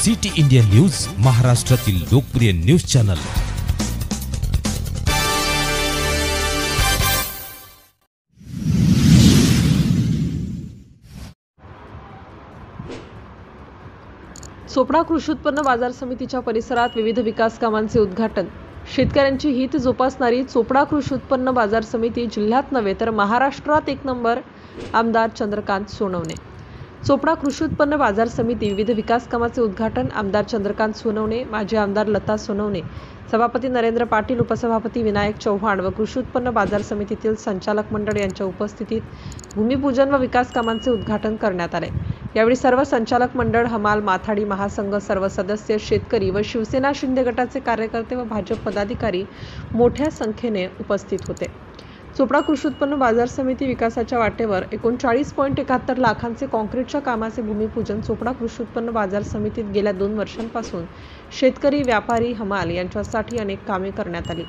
City India news, महाराष्ट्रातील लोकप्रिय news channel. Chopra कृषी उत्पन्न बाजार समितीच्या परिसरात विविध विकास कामांचे उद्घाटन। शेतकऱ्यांची हित जोपासणारी चोपडा कृषी उत्पन्न बाजार समिती जिल्ह्यात नव्हे तर महाराष्ट्रात एक नंबर। आमदार चंद्रकांत सोनवणे। चोपडा कृषी उत्पन्न बाजार समिती विविध विकास कामाचे उद्घाटन। आमदार चंद्रकांत सोनवणे, माजी आमदार लता सोनवणे, सभापती नरेंद्र पाटील, उपसभापती विनायक चव्हाण व कृषी उत्पन्न बाजार समितीतील संचालक मंडळ यांच्या उपस्थितीत भूमिपूजन व विकास कामांचे उद्घाटन करण्यात आले। यावेळी सर्व संचालक मंडळ, हमाल, माथाडी महासंघ, सर्व सदस्य, शेतकरी व शिवसेना शिंदे गटाचे कार्यकर्ते व भाजप पदाधिकारी मोठ्या संख्येने उपस्थित होते। चोपडा कृषी उत्पन्न बाजार समिती विकासाच्या वाटेवर 39.71 लाखांचे काँक्रीटच्या कामाचे भूमिपूजन चोपडा कृषी उत्पन्न बाजार समितीत गेल्या 2 वर्षांपासून शेतकरी, व्यापारी, हमाल यांच्यासाठी अनेक कामे करण्यात आली।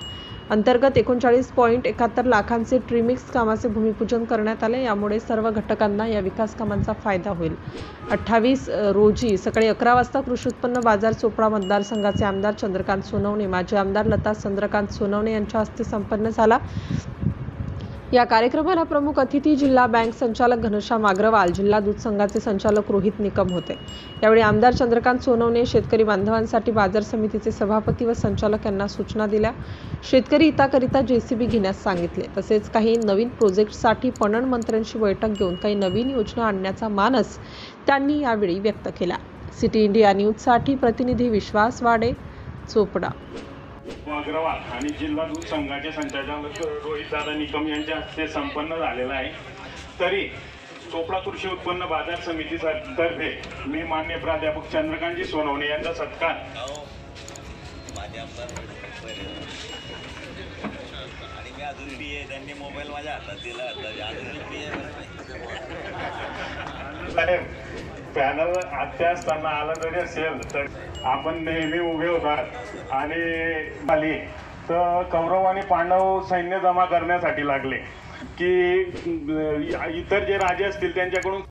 अंतर्गत 39.71 लाखांचे ट्रिमिक्स कामाचे भूमिपूजन करण्यात आले। यामुळे सर्व घटकांना या विकास कामांचा फायदा होईल। 28 रोजी सकाळी 11 वाजता कृषी उत्पन्न बाजार चोपडा मतदारसंघाचे आमदार चंद्रकांत सोनवणे, माजी आमदार लता चंद्रकांत सोनवणे यांच्या हस्ते संपन्न झाला। या कार्यक्रमाला प्रमुख अतिथी जिल्हा बँक संचालक घनश्याम अग्रवाल, जिल्हा दूध संघाचे संचालक रोहित निकम होते। यावेळी आमदार चंद्रकांत सोनवणे शेतकरी बांधवांसाठी बाजार समितीचे सभापती व संचालक यांना सूचना दिल्या। शेतकरी हिताकरिता JCB घेण्यास सांगितले। तसेच काही नवीन प्रोजेक्टसाठी पणन मंत्र्यांची बैठक घेऊन काही नवीन योजना आणण्याचा मानस त्यांनी यावेळी व्यक्त केला। सिटी इंडिया न्यूजसाठी प्रतिनिधी विश्वास वाडे, चोपडा। अग्रवाल आणि जिल्हा दूध संघाचे संचालक रोहितदादा निकम यांच्या हस्ते संपन्न झालेला आहे। तरी चोपडा कृषी उत्पन्न बाजार समितीतर्फे मी माननीय प्राध्यापक चंद्रकांतजी सोनवणे यांचा सत्कार त्यांनी मोबाईल माझ्या हातात दिला पॅनल आत्या असताना आला जरी असेल तर आपण नेहमी उभे होतात आणि आली तर कौरव आणि पांडव सैन्य जमा करण्यासाठी लागले की इतर जे राजे असतील त्यांच्याकडून